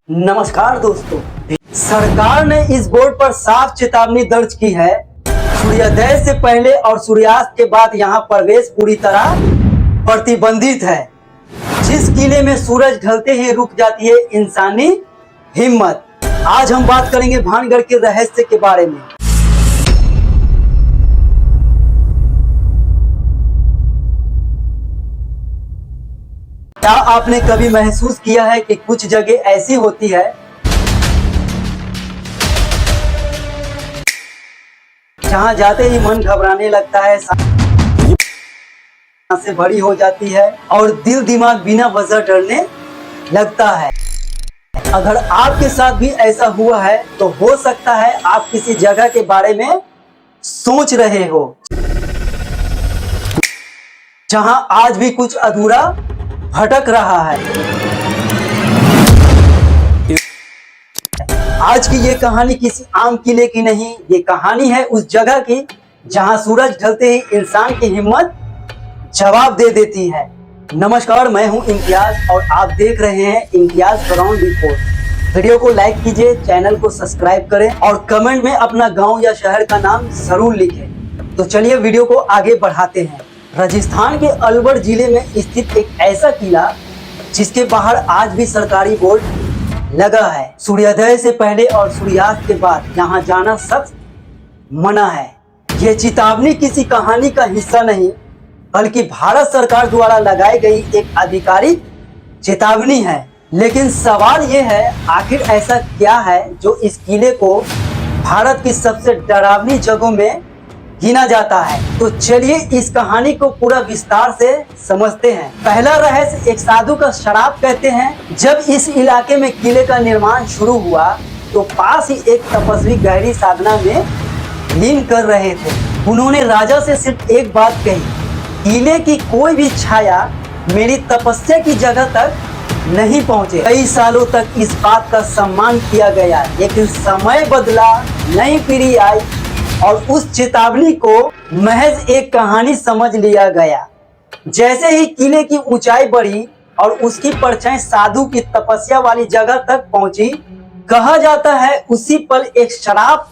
नमस्कार दोस्तों, सरकार ने इस बोर्ड पर साफ चेतावनी दर्ज की है। सूर्योदय से पहले और सूर्यास्त के बाद यहां प्रवेश पूरी तरह प्रतिबंधित है। जिस किले में सूरज ढलते ही रुक जाती है इंसानी हिम्मत। आज हम बात करेंगे भानगढ़ के रहस्य के बारे में। क्या आपने कभी महसूस किया है कि कुछ जगह ऐसी होती है जहां जाते ही मन घबराने लगता है, सांसें भरी हो जाती है और दिल दिमाग बिना वजह डरने लगता है। अगर आपके साथ भी ऐसा हुआ है तो हो सकता है आप किसी जगह के बारे में सोच रहे हो जहां आज भी कुछ अधूरा भटक रहा है। आज की ये कहानी किसी आम किले की नहीं, ये कहानी है उस जगह की जहां सूरज ढलते ही इंसान की हिम्मत जवाब दे देती है। नमस्कार, मैं हूं इम्तियाज और आप देख रहे हैं इम्तियाज ग्राउंड रिपोर्ट। वीडियो को लाइक कीजिए, चैनल को सब्सक्राइब करें और कमेंट में अपना गांव या शहर का नाम जरूर लिखें। तो चलिए वीडियो को आगे बढ़ाते हैं। राजस्थान के अलवर जिले में स्थित एक ऐसा किला जिसके बाहर आज भी सरकारी बोर्ड लगा है। सूर्योदय से पहले और सूर्यास्त के बाद यहाँ जाना सख्त मना है। ये चेतावनी किसी कहानी का हिस्सा नहीं बल्कि भारत सरकार द्वारा लगाई गई एक आधिकारिक चेतावनी है। लेकिन सवाल ये है, आखिर ऐसा क्या है जो इस किले को भारत की सबसे डरावनी जगहों में गिना जाता है। तो चलिए इस कहानी को पूरा विस्तार से समझते हैं। पहला रहस्य, एक साधु का श्राप कहते हैं। जब इस इलाके में किले का निर्माण शुरू हुआ तो पास ही एक तपस्वी गहरी साधना में लीन कर रहे थे। उन्होंने राजा से सिर्फ एक बात कही, किले की कोई भी छाया मेरी तपस्या की जगह तक नहीं पहुंचे। कई सालों तक इस बात का सम्मान किया गया, लेकिन समय बदला, नई पीढ़ी आई और उस चेतावनी को महज एक कहानी समझ लिया गया। जैसे ही किले की ऊंचाई बढ़ी और उसकी परछाई साधु की तपस्या वाली जगह तक पहुंची, कहा जाता है उसी पल एक श्राप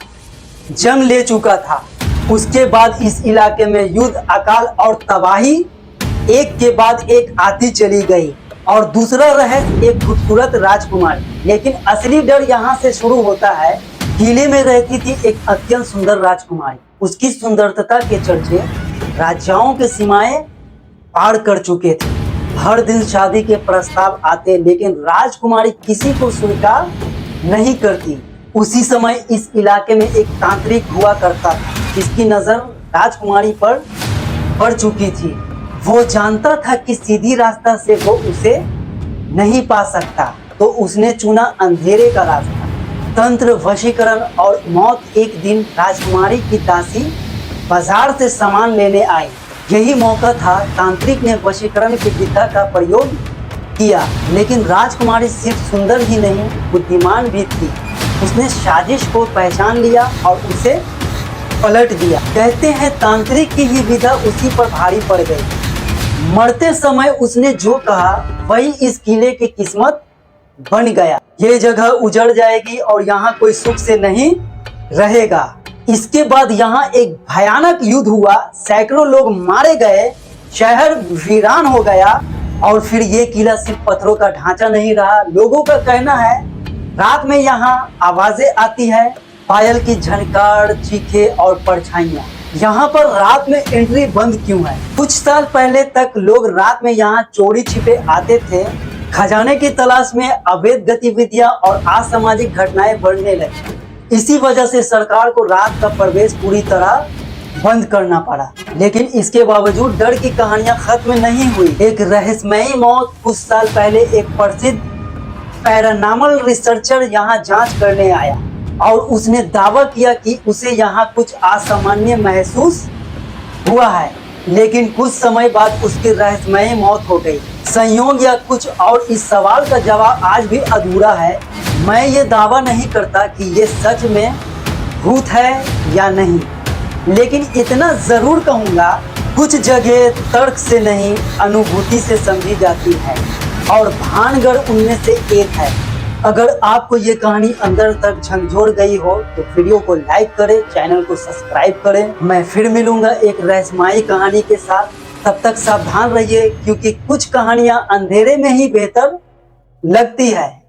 जन्म ले चुका था। उसके बाद इस इलाके में युद्ध, अकाल और तबाही एक के बाद एक आती चली गई। और दूसरा रहस्य, एक खूबसूरत राजकुमारी। लेकिन असली डर यहाँ से शुरू होता है। किले में रहती थी एक अत्यंत सुंदर राजकुमारी। उसकी सुंदरता के चर्चे राज्यों के सीमाएं पार कर चुके थे। हर दिन शादी के प्रस्ताव आते, लेकिन राजकुमारी किसी को स्वीकार नहीं करती। उसी समय इस इलाके में एक तांत्रिक हुआ करता था जिसकी नजर राजकुमारी पर पड़ चुकी थी। वो जानता था कि सीधी रास्ता से वो उसे नहीं पा सकता, तो उसने चुना अंधेरे का रास्ता। तंत्र, वशीकरण और मौत। एक दिन राजकुमारी की दासी बाजार से सामान लेने आई। यही मौका था। तांत्रिक ने वशीकरण की विद्या का प्रयोग किया, लेकिन राजकुमारी सिर्फ सुंदर ही नहीं, बुद्धिमान भी थी। उसने साजिश को पहचान लिया और उसे पलट दिया। कहते हैं तांत्रिक की ही विद्या उसी पर भारी पड़ गई। मरते समय उसने जो कहा वही इस किले की किस्मत बन गया। ये जगह उजड़ जाएगी और यहाँ कोई सुख से नहीं रहेगा। इसके बाद यहाँ एक भयानक युद्ध हुआ। सैकड़ों लोग मारे गए, शहर वीरान हो गया और फिर ये किला सिर्फ पत्थरों का ढांचा नहीं रहा। लोगों का कहना है रात में यहाँ आवाजें आती है, पायल की झनकार, चीखे और परछाइयाँ। यहाँ पर रात में एंट्री बंद क्यों है? कुछ साल पहले तक लोग रात में यहाँ चोरी छिपे आते थे। खजाने की तलाश में अवैध गतिविधियां और असामाजिक घटनाएं बढ़ने लगी। इसी वजह से सरकार को रात का प्रवेश पूरी तरह बंद करना पड़ा। लेकिन इसके बावजूद डर की कहानियां खत्म नहीं हुई। एक रहस्यमयी मौत। कुछ साल पहले एक प्रसिद्ध पैरानॉर्मल रिसर्चर यहाँ जांच करने आया और उसने दावा किया कि उसे यहाँ कुछ असामान्य महसूस हुआ है। लेकिन कुछ समय बाद उसकी रहस्यमयी मौत हो गई। संयोग या कुछ और, इस सवाल का जवाब आज भी अधूरा है। मैं ये दावा नहीं करता कि ये सच में भूत है या नहीं, लेकिन इतना जरूर कहूँगा, कुछ जगह तर्क से नहीं अनुभूति से समझी जाती है और भानगढ़ उनमें से एक है। अगर आपको ये कहानी अंदर तक झंझोर गई हो तो वीडियो को लाइक करें, चैनल को सब्सक्राइब करें। मैं फिर मिलूंगा एक रहस्यमयी कहानी के साथ। तब तक सावधान रहिए, क्योंकि कुछ कहानियां अंधेरे में ही बेहतर लगती है।